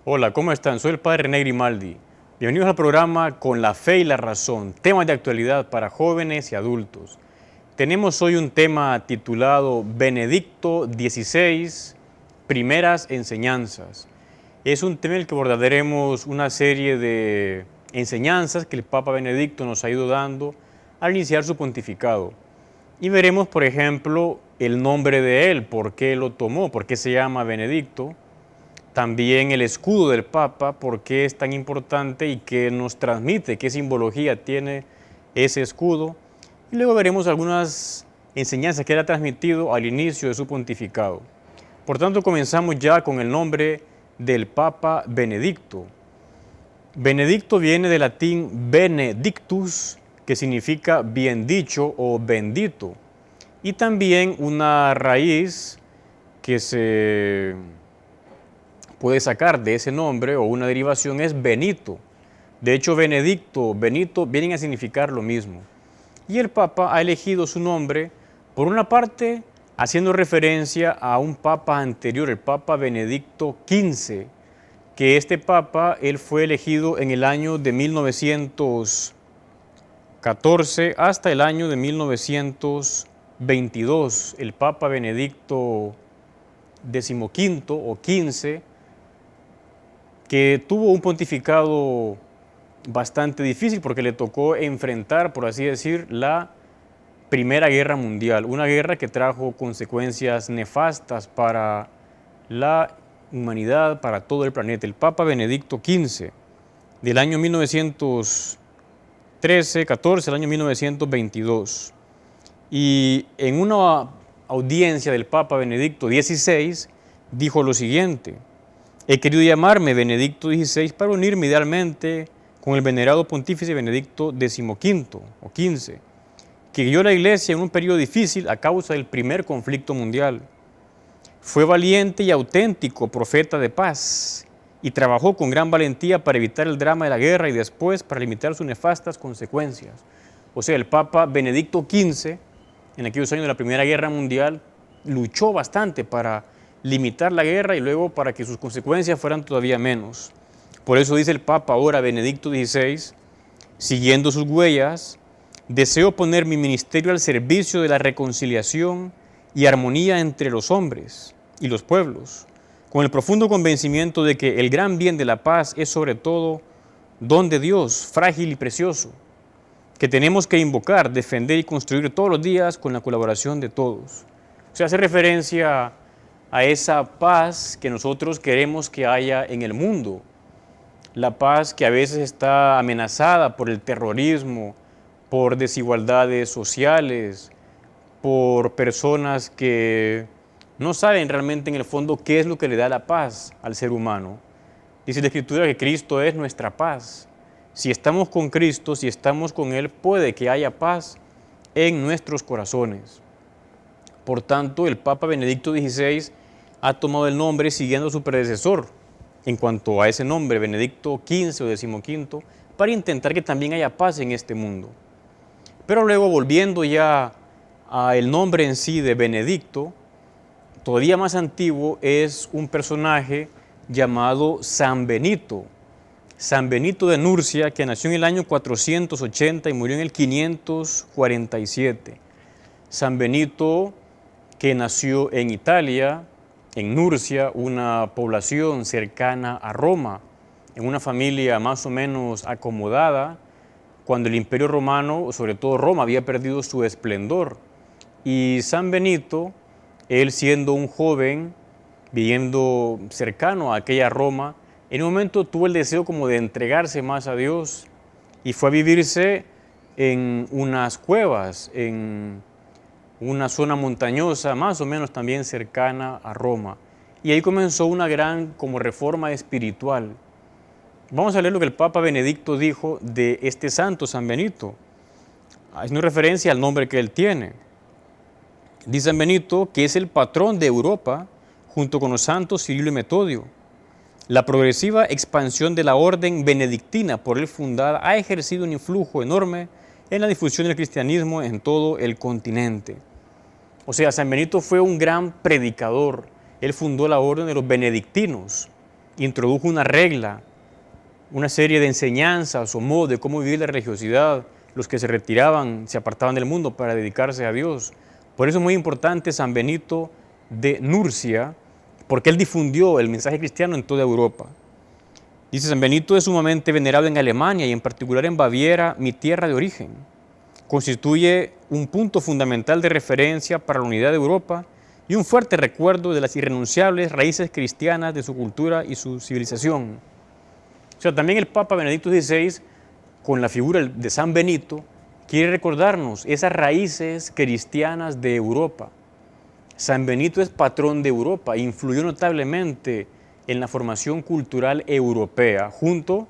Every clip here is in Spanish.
Hola, ¿cómo están? Soy el padre René Grimaldi. Bienvenidos al programa Con la Fe y la Razón, temas de actualidad para jóvenes y adultos. Tenemos hoy un tema titulado Benedicto XVI, Primeras Enseñanzas. Es un tema en el que abordaremos una serie de enseñanzas que el Papa Benedicto nos ha ido dando al iniciar su pontificado. Y veremos, por ejemplo, el nombre de él, por qué lo tomó, por qué se llama Benedicto. También el escudo del Papa, por qué es tan importante y qué nos transmite, qué simbología tiene ese escudo. Y luego veremos algunas enseñanzas que él ha transmitido al inicio de su pontificado. Por tanto, comenzamos ya con el nombre del Papa Benedicto. Benedicto viene del latín benedictus, que significa bien dicho o bendito. Y también una raíz que se puede sacar de ese nombre o una derivación es Benito. De hecho, Benedicto, Benito vienen a significar lo mismo. Y el Papa ha elegido su nombre, por una parte, haciendo referencia a un Papa anterior, el Papa Benedicto XV, que este Papa, él fue elegido en el año de 1914 hasta el año de 1922. El Papa Benedicto XV o XV, que tuvo un pontificado bastante difícil porque le tocó enfrentar, por así decir, la Primera Guerra Mundial, una guerra que trajo consecuencias nefastas para la humanidad, para todo el planeta. El Papa Benedicto XV, del año 1913-14 al año 1922. Y en una audiencia del Papa Benedicto XVI, dijo lo siguiente: he querido llamarme Benedicto XVI para unirme idealmente con el venerado pontífice Benedicto XV o XV, que guió la Iglesia en un periodo difícil a causa del primer conflicto mundial. Fue valiente y auténtico profeta de paz y trabajó con gran valentía para evitar el drama de la guerra y después para limitar sus nefastas consecuencias. O sea, el Papa Benedicto XV, en aquellos años de la Primera Guerra Mundial, luchó bastante para limitar la guerra y luego para que sus consecuencias fueran todavía menos. Por eso dice el Papa ahora, Benedicto XVI, siguiendo sus huellas, deseo poner mi ministerio al servicio de la reconciliación y armonía entre los hombres y los pueblos, con el profundo convencimiento de que el gran bien de la paz es sobre todo don de Dios, frágil y precioso, que tenemos que invocar, defender y construir todos los días con la colaboración de todos. O sea, hace referencia a esa paz que nosotros queremos que haya en el mundo, la paz que a veces está amenazada por el terrorismo, por desigualdades sociales, por personas que no saben realmente en el fondo qué es lo que le da la paz al ser humano. Dice la Escritura que Cristo es nuestra paz. Si estamos con Cristo, si estamos con Él, puede que haya paz en nuestros corazones. Por tanto, el Papa Benedicto XVI ha tomado el nombre siguiendo a su predecesor en cuanto a ese nombre, Benedicto XV o XV, para intentar que también haya paz en este mundo. Pero luego, volviendo ya al nombre en sí de Benedicto, todavía más antiguo es un personaje llamado San Benito. San Benito de Nurcia, que nació en el año 480 y murió en el 547. San Benito, que nació en Italia, en Nurcia, una población cercana a Roma, en una familia más o menos acomodada, cuando el Imperio Romano, sobre todo Roma, había perdido su esplendor. Y San Benito, él siendo un joven, viviendo cercano a aquella Roma, en un momento tuvo el deseo como de entregarse más a Dios y fue a vivirse en unas cuevas, en una zona montañosa, más o menos también cercana a Roma. Y ahí comenzó una gran como reforma espiritual. Vamos a leer lo que el Papa Benedicto dijo de este santo, San Benito, haciendo referencia al nombre que él tiene. Dice San Benito que es el patrón de Europa, junto con los santos Cirilo y Metodio. La progresiva expansión de la orden benedictina por él fundada ha ejercido un influjo enorme en la difusión del cristianismo en todo el continente. O sea, San Benito fue un gran predicador. Él fundó la orden de los benedictinos introdujo una regla, una serie de enseñanzas o modos de cómo vivir la religiosidad. Los que se retiraban se apartaban del mundo para dedicarse a Dios. Por eso es muy importante San Benito de Nurcia, porque él difundió el mensaje cristiano en toda Europa. Dice, San Benito es sumamente venerado en Alemania y en particular en Baviera, mi tierra de origen. Constituye un punto fundamental de referencia para la unidad de Europa y un fuerte recuerdo de las irrenunciables raíces cristianas de su cultura y su civilización. O sea, también el Papa Benedicto XVI, con la figura de San Benito, quiere recordarnos esas raíces cristianas de Europa. San Benito es patrón de Europa, influyó notablemente en la formación cultural europea, junto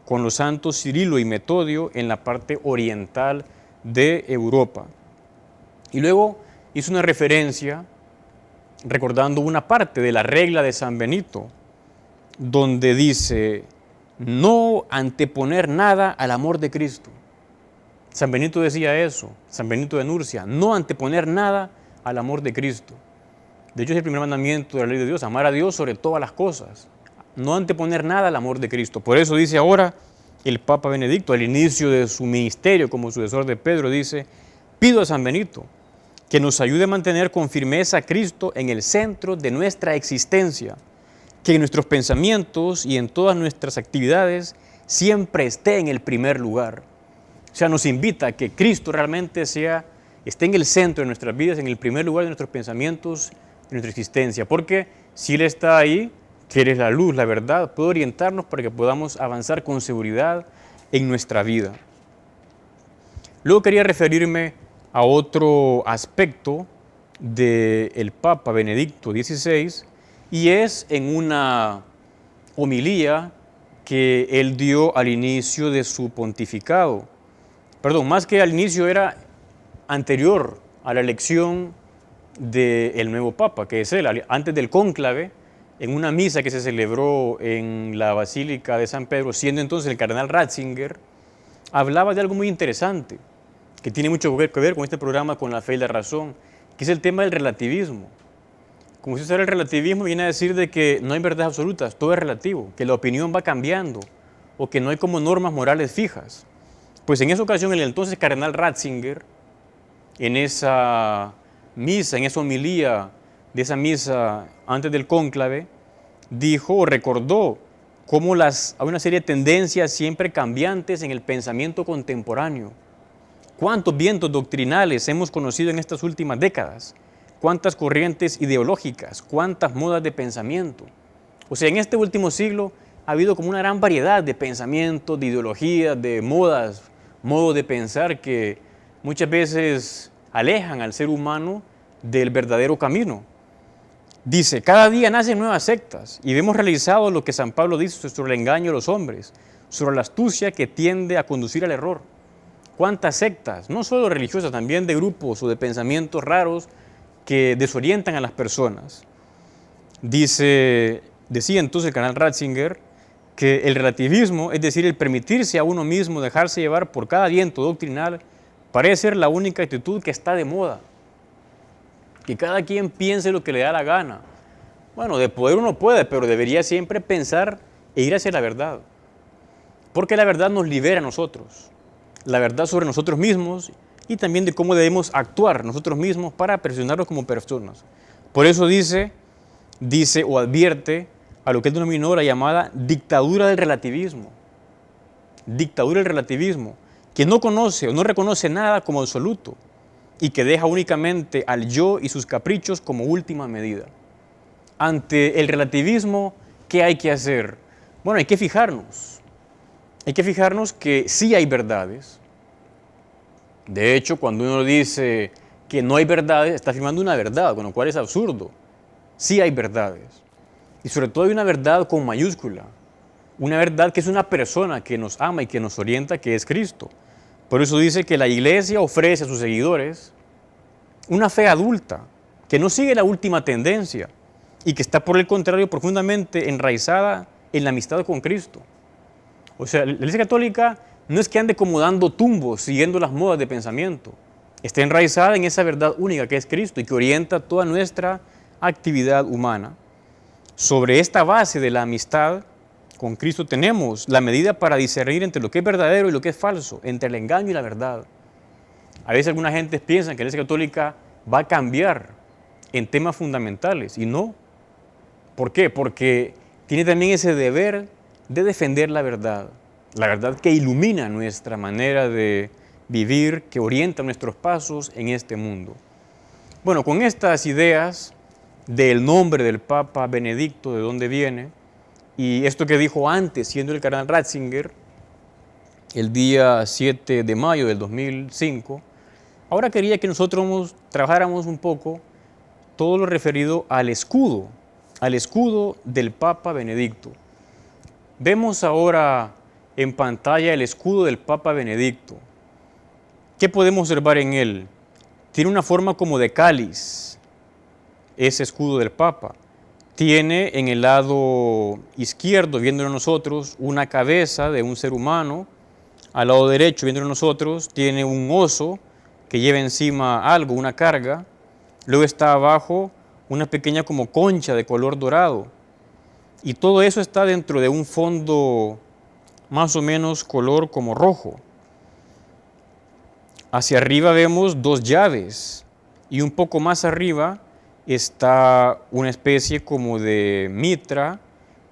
con los santos Cirilo y Metodio en la parte oriental de Europa. Y luego hizo una referencia recordando una parte de la regla de San Benito, donde dice, no anteponer nada al amor de Cristo. San Benito decía eso, San Benito de Nurcia, no anteponer nada al amor de Cristo. De hecho, es el primer mandamiento de la ley de Dios, amar a Dios sobre todas las cosas, no anteponer nada al amor de Cristo. Por eso dice ahora el Papa Benedicto, al inicio de su ministerio como sucesor de Pedro, dice, pido a San Benito que nos ayude a mantener con firmeza a Cristo en el centro de nuestra existencia, que en nuestros pensamientos y en todas nuestras actividades siempre esté en el primer lugar. O sea, nos invita a que Cristo realmente esté en el centro de nuestras vidas, en el primer lugar de nuestros pensamientos, de nuestra existencia. Porque si Él está ahí, que Él es la luz, la verdad, puede orientarnos para que podamos avanzar con seguridad en nuestra vida. Luego quería referirme a otro aspecto del Papa Benedicto XVI, y es en una homilía que él dio al inicio de su pontificado. Perdón, más que al inicio, era anterior a la elección del nuevo Papa, que es él, antes del cónclave, en una misa que se celebró en la Basílica de San Pedro, siendo entonces el cardenal Ratzinger, hablaba de algo muy interesante, que tiene mucho que ver con este programa, con la fe y la razón, que es el tema del relativismo. Como si fuera el relativismo, viene a decir de que no hay verdades absolutas, todo es relativo, que la opinión va cambiando, o que no hay como normas morales fijas. Pues en esa ocasión el entonces cardenal Ratzinger, en esa misa, en esa homilía de esa misa antes del cónclave, dijo o recordó cómo hay una serie de tendencias siempre cambiantes en el pensamiento contemporáneo. ¿Cuántos vientos doctrinales hemos conocido en estas últimas décadas? ¿Cuántas corrientes ideológicas? ¿Cuántas modas de pensamiento? O sea, en este último siglo ha habido como una gran variedad de pensamientos, de ideologías, de modas, modos de pensar que muchas veces alejan al ser humano del verdadero camino. Dice, cada día nacen nuevas sectas y vemos realizado lo que San Pablo dice sobre el engaño de los hombres, sobre la astucia que tiende a conducir al error. ¿Cuántas sectas? No solo religiosas, también de grupos o de pensamientos raros que desorientan a las personas. Decía entonces el cardenal Ratzinger que el relativismo, es decir, el permitirse a uno mismo dejarse llevar por cada viento doctrinal, parece ser la única actitud que está de moda. Que cada quien piense lo que le da la gana. Bueno, de poder uno puede, pero debería siempre pensar e ir hacia la verdad. Porque la verdad nos libera a nosotros. La verdad sobre nosotros mismos y también de cómo debemos actuar nosotros mismos para perfeccionarnos como personas. Por eso dice o advierte a lo que él denominó la llamada dictadura del relativismo. Dictadura del relativismo, que no conoce o no reconoce nada como absoluto y que deja únicamente al yo y sus caprichos como última medida. Ante el relativismo, ¿qué hay que hacer? Bueno, hay que fijarnos. Hay que fijarnos que sí hay verdades. De hecho, cuando uno dice que no hay verdades, está afirmando una verdad, con lo cual es absurdo. Sí hay verdades. Y sobre todo hay una verdad con mayúscula. Una verdad que es una persona que nos ama y que nos orienta, que es Cristo. Por eso dice que la Iglesia ofrece a sus seguidores una fe adulta, que no sigue la última tendencia y que está por el contrario profundamente enraizada en la amistad con Cristo. O sea, la Iglesia Católica no es que ande como dando tumbos, siguiendo las modas de pensamiento. Está enraizada en esa verdad única que es Cristo y que orienta toda nuestra actividad humana. Sobre esta base de la amistad con Cristo tenemos la medida para discernir entre lo que es verdadero y lo que es falso, entre el engaño y la verdad. A veces alguna gente piensa que la Iglesia Católica va a cambiar en temas fundamentales y no. ¿Por qué? Porque tiene también ese deber de defender la verdad que ilumina nuestra manera de vivir, que orienta nuestros pasos en este mundo. Bueno, con estas ideas del nombre del Papa Benedicto, de dónde viene, y esto que dijo antes, siendo el cardenal Ratzinger, el día 7 de mayo del 2005, ahora quería que nosotros trabajáramos un poco todo lo referido al escudo del Papa Benedicto. Vemos ahora en pantalla el escudo del Papa Benedicto. ¿Qué podemos observar en él? Tiene una forma como de cáliz, ese escudo del Papa. Tiene en el lado izquierdo, viéndolo nosotros, una cabeza de un ser humano. Al lado derecho, viéndolo nosotros, tiene un oso que lleva encima algo, una carga. Luego está abajo una pequeña como concha de color dorado. Y todo eso está dentro de un fondo más o menos color como rojo. Hacia arriba vemos dos llaves y un poco más arriba está una especie como de mitra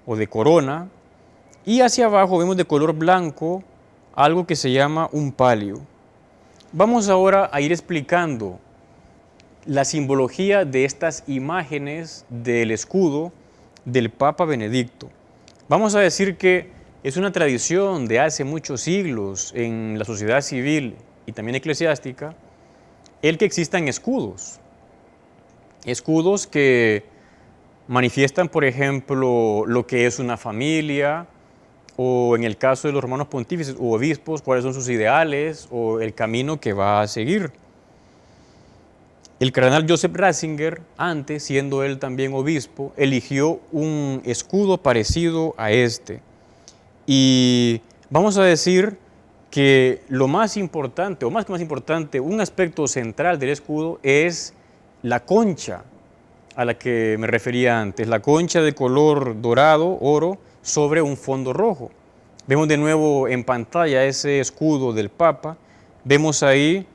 o de corona, y hacia abajo vemos de color blanco algo que se llama un palio. Vamos ahora a ir explicando la simbología de estas imágenes del escudo del Papa Benedicto. Vamos a decir que es una tradición de hace muchos siglos en la sociedad civil y también eclesiástica el que existan escudos. Escudos que manifiestan, por ejemplo, lo que es una familia, o en el caso de los hermanos pontífices u obispos, cuáles son sus ideales o el camino que va a seguir. El cardenal Joseph Ratzinger, antes, siendo él también obispo, eligió un escudo parecido a este. Y vamos a decir que lo más importante, o más que más importante, un aspecto central del escudo es la concha a la que me refería antes, la concha de color dorado, oro, sobre un fondo rojo. Vemos de nuevo en pantalla ese escudo del Papa, vemos ahí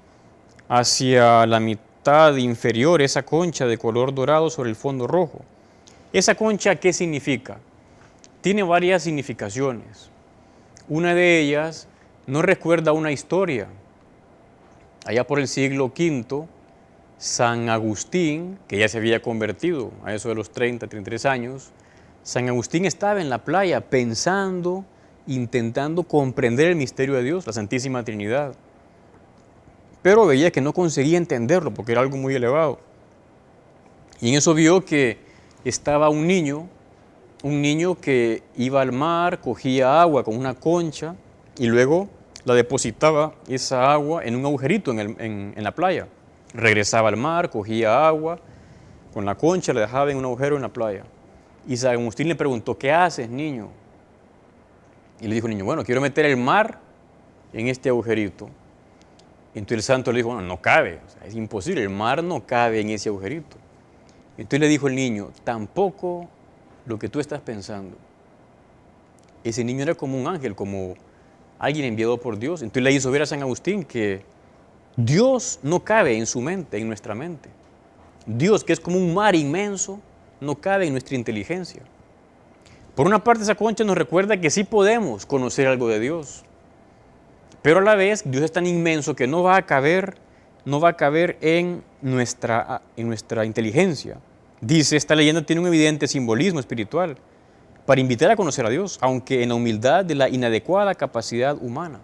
hacia la mitad inferior esa concha de color dorado sobre el fondo rojo. ¿Esa concha qué significa? Tiene varias significaciones. Una de ellas nos recuerda una historia. Allá por el siglo V, San Agustín, que ya se había convertido a eso de los 30, 33 años, San Agustín estaba en la playa pensando, intentando comprender el misterio de Dios, la Santísima Trinidad. Pero veía que no conseguía entenderlo porque era algo muy elevado. Y en eso vio que estaba un niño que iba al mar, cogía agua con una concha y luego la depositaba esa agua en un agujerito en la playa. Regresaba al mar, cogía agua con la concha, la dejaba en un agujero en la playa. Y San Agustín le preguntó, ¿qué haces, niño? Y le dijo el niño, bueno, quiero meter el mar en este agujerito. Y entonces el santo le dijo, bueno, no cabe, o sea, es imposible, el mar no cabe en ese agujerito. Y entonces le dijo el niño, tampoco lo que tú estás pensando. Ese niño era como un ángel, como alguien enviado por Dios. Entonces le hizo ver a San Agustín que Dios no cabe en su mente, en nuestra mente. Dios, que es como un mar inmenso, no cabe en nuestra inteligencia. Por una parte, esa concha nos recuerda que sí podemos conocer algo de Dios, pero a la vez Dios es tan inmenso que no va a caber en nuestra inteligencia. Dice, esta leyenda tiene un evidente simbolismo espiritual para invitar a conocer a Dios, aunque en la humildad de la inadecuada capacidad humana.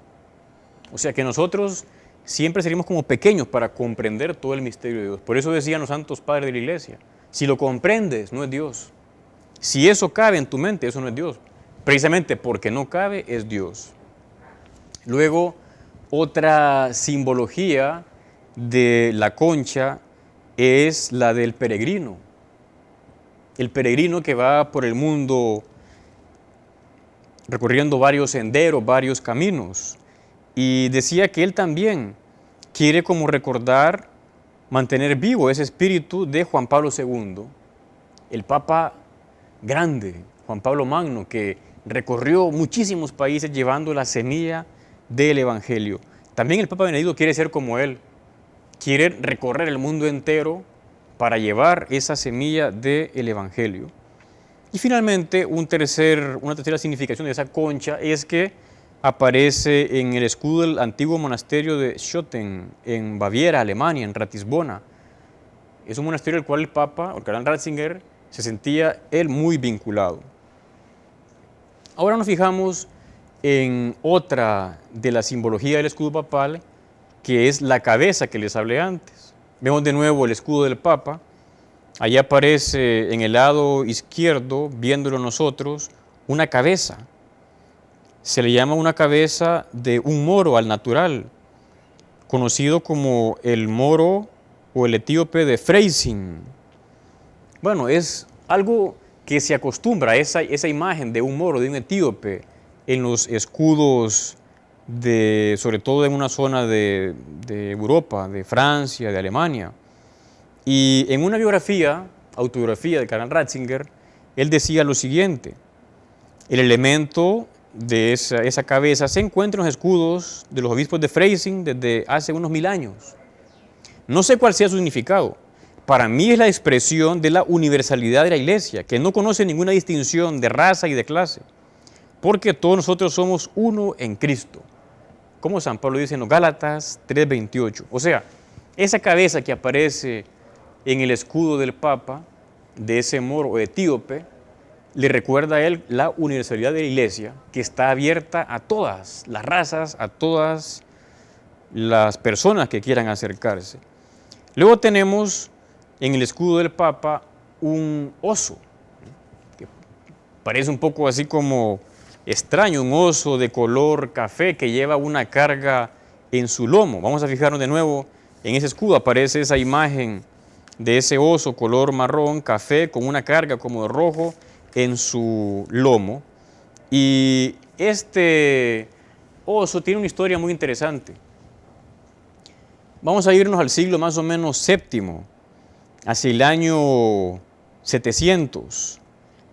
O sea que nosotros siempre seríamos como pequeños para comprender todo el misterio de Dios. Por eso decían los santos padres de la iglesia, si lo comprendes, no es Dios. Si eso cabe en tu mente, eso no es Dios. Precisamente porque no cabe, es Dios. Luego, otra simbología de la concha es la del peregrino. El peregrino que va por el mundo recorriendo varios senderos, varios caminos. Y decía que él también quiere como recordar, mantener vivo ese espíritu de Juan Pablo II. El Papa grande, Juan Pablo Magno, que recorrió muchísimos países llevando la semilla del Evangelio. También el Papa Benedicto quiere ser como él, quiere recorrer el mundo entero para llevar esa semilla del Evangelio. Y finalmente, una tercera significación de esa concha es que aparece en el escudo del antiguo monasterio de Schotten, en Baviera, Alemania, en Ratisbona. Es un monasterio al cual el Papa, el cardenal Ratzinger, se sentía él muy vinculado. Ahora nos fijamos en otra de la simbología del escudo papal, que es la cabeza que les hablé antes. Vemos de nuevo el escudo del Papa. Allí aparece en el lado izquierdo, viéndolo nosotros, una cabeza. Se le llama una cabeza de un moro al natural, conocido como el moro o el etíope de Freising. Bueno, es algo que se acostumbra, esa imagen de un moro, de un etíope, en los escudos, sobre todo en una zona de Europa, de Francia, de Alemania. Y en una autobiografía de cardenal Ratzinger, él decía lo siguiente: el elemento de esa cabeza se encuentra en los escudos de los obispos de Freising desde hace unos 1000 años. No sé cuál sea su significado. Para mí es la expresión de la universalidad de la Iglesia, que no conoce ninguna distinción de raza y de clase, porque todos nosotros somos uno en Cristo, como San Pablo dice en los Gálatas 3:28. O sea, esa cabeza que aparece en el escudo del Papa, de ese moro etíope, le recuerda a él la universalidad de la Iglesia, que está abierta a todas las razas, a todas las personas que quieran acercarse. Luego tenemos en el escudo del Papa un oso, que parece un poco así como extraño, un oso de color café que lleva una carga en su lomo. Vamos a fijarnos de nuevo en ese escudo, aparece esa imagen de ese oso color marrón, café, con una carga como de rojo en su lomo. Y este oso tiene una historia muy interesante. Vamos a irnos al siglo más o menos VII, hacia el año 700.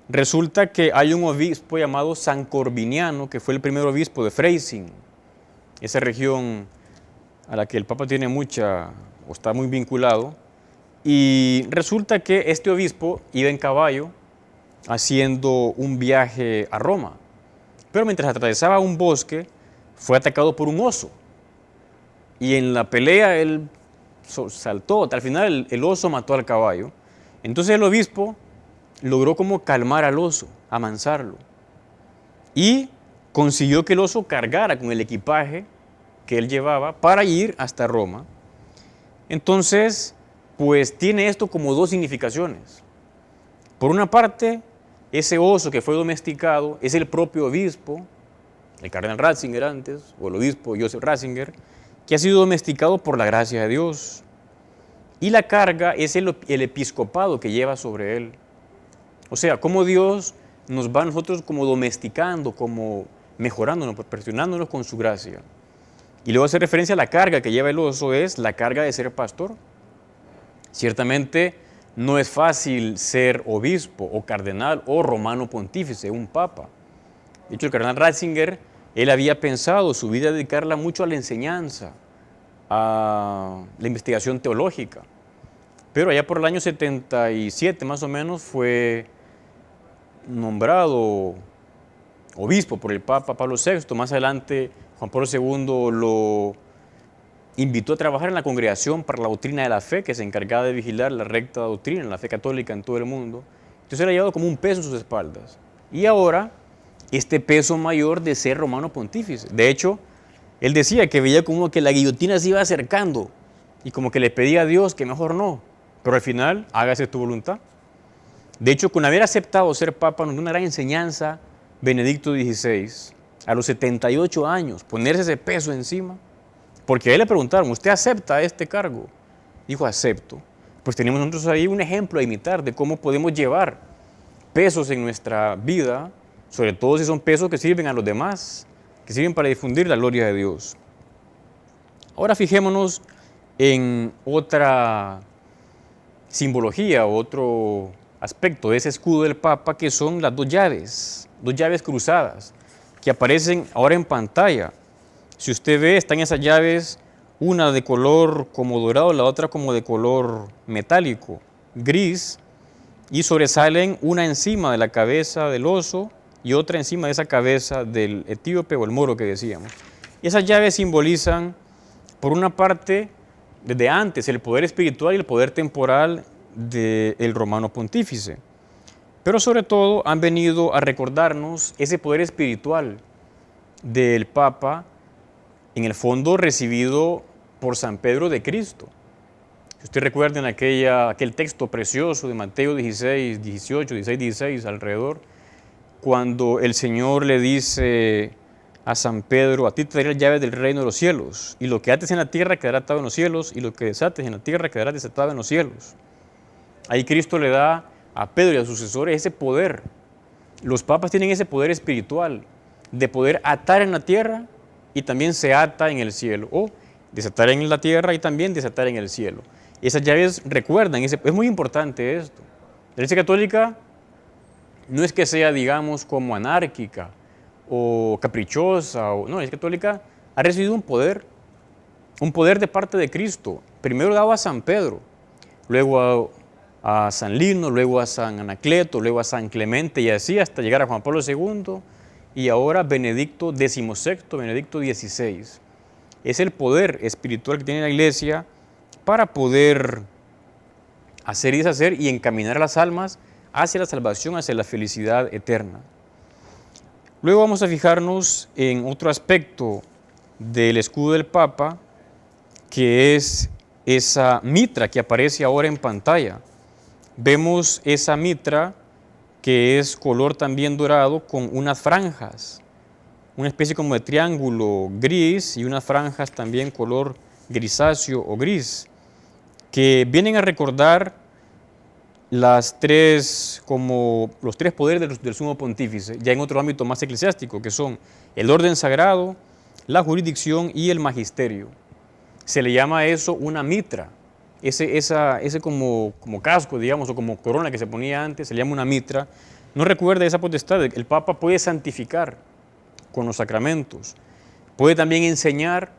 Resulta que hay un obispo llamado San Corbiniano, que fue el primer obispo de Freising, esa región a la que el Papa tiene o está muy vinculado. Y resulta que este obispo iba en caballo haciendo un viaje a Roma, pero mientras atravesaba un bosque fue atacado por un oso. Y en la pelea él saltó, al final el oso mató al caballo. Entonces el obispo logró como calmar al oso, amansarlo. Y consiguió que el oso cargara con el equipaje que él llevaba para ir hasta Roma. Entonces, pues tiene esto como dos significaciones. Por una parte, ese oso que fue domesticado es el propio obispo, el cardenal Ratzinger antes, o el obispo Joseph Ratzinger, que ha sido domesticado por la gracia de Dios. Y la carga es el episcopado que lleva sobre él. O sea, cómo Dios nos va a nosotros como domesticando, como mejorándonos, perfeccionándonos con su gracia. Y luego hace referencia a la carga que lleva el oso, es la carga de ser pastor. Ciertamente no es fácil ser obispo o cardenal o romano pontífice, un papa. De hecho, el cardenal Ratzinger, él había pensado su vida dedicarla mucho a la enseñanza, a la investigación teológica. Pero allá por el año 77 más o menos fue nombrado obispo por el Papa Pablo VI. Más adelante Juan Pablo II lo invitó a trabajar en la Congregación para la Doctrina de la Fe, que se encargaba de vigilar la recta doctrina, la fe católica en todo el mundo. Entonces él ha llevado como un peso en sus espaldas. Y ahora, este peso mayor de ser romano pontífice. De hecho, él decía que veía como que la guillotina se iba acercando y como que le pedía a Dios que mejor no, pero al final, hágase tu voluntad. De hecho, con haber aceptado ser papa, nos dio una gran enseñanza Benedicto XVI, a los 78 años, ponerse ese peso encima. Porque a él le preguntaron, ¿usted acepta este cargo? Dijo, acepto. Pues tenemos nosotros ahí un ejemplo a imitar de cómo podemos llevar pesos en nuestra vida, sobre todo si son pesos que sirven a los demás, que sirven para difundir la gloria de Dios. Ahora fijémonos en otra simbología, otro aspecto de ese escudo del Papa, que son las dos llaves cruzadas, que aparecen ahora en pantalla. Si usted ve, están esas llaves, una de color como dorado, la otra como de color metálico, gris, y sobresalen una encima de la cabeza del oso y otra encima de esa cabeza del etíope o el moro que decíamos. Y esas llaves simbolizan, por una parte, desde antes, el poder espiritual y el poder temporal del romano pontífice. Pero sobre todo han venido a recordarnos ese poder espiritual del Papa, en el fondo recibido por San Pedro de Cristo. Si usted recuerda en aquel texto precioso de Mateo 16, 18, 16, 16, alrededor, cuando el Señor le dice a San Pedro: a ti te daré las llaves del reino de los cielos, y lo que ates en la tierra quedará atado en los cielos, y lo que desates en la tierra quedará desatado en los cielos. Ahí Cristo le da a Pedro y a sus sucesores ese poder. Los papas tienen ese poder espiritual de poder atar en la tierra y también se ata en el cielo, o desatar en la tierra y también desatar en el cielo. Esas llaves recuerdan, es muy importante esto. La Iglesia Católica no es que sea, digamos, como anárquica o caprichosa, no, la Iglesia Católica ha recibido un poder de parte de Cristo, primero dado a San Pedro, luego a San Lino, luego a San Anacleto, luego a San Clemente y así hasta llegar a Juan Pablo II y ahora Benedicto XVI, Benedicto XVI. Es el poder espiritual que tiene la Iglesia para poder hacer y deshacer y encaminar a las almas hacia la salvación, hacia la felicidad eterna. Luego vamos a fijarnos en otro aspecto del escudo del Papa, que es esa mitra que aparece ahora en pantalla. Vemos esa mitra que es color también dorado con unas franjas, una especie como de triángulo gris y unas franjas también color grisáceo o gris, que vienen a recordar los tres poderes del sumo pontífice, ya en otro ámbito más eclesiástico, que son el orden sagrado, la jurisdicción y el magisterio. Se le llama a eso una mitra. Ese como casco, digamos, o como corona que se ponía antes, se le llama una mitra. No recuerda esa potestad. El Papa puede santificar con los sacramentos, puede también enseñar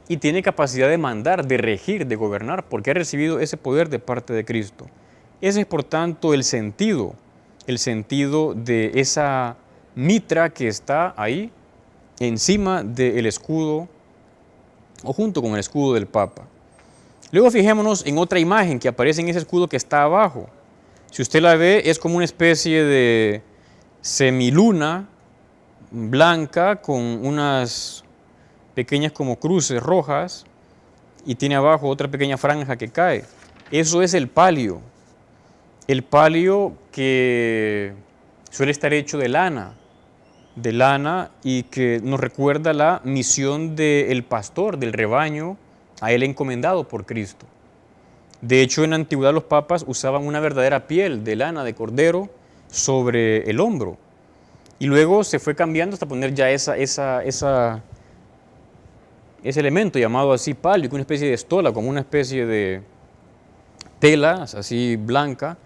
y tiene capacidad de mandar, de regir, de gobernar, porque ha recibido ese poder de parte de Cristo. Ese es, por tanto, el sentido de esa mitra que está ahí encima del escudo o junto con el escudo del Papa. Luego fijémonos en otra imagen que aparece en ese escudo que está abajo. Si usted la ve, es como una especie de semiluna blanca con unas pequeñas como cruces rojas y tiene abajo otra pequeña franja que cae. Eso es el palio que suele estar hecho de lana y que nos recuerda la misión del pastor, del rebaño, a él encomendado por Cristo. De hecho, en la antigüedad los papas usaban una verdadera piel de lana de cordero sobre el hombro. Y luego se fue cambiando hasta poner ya ese elemento llamado así palio, una especie de estola, como una especie de tela así blanca,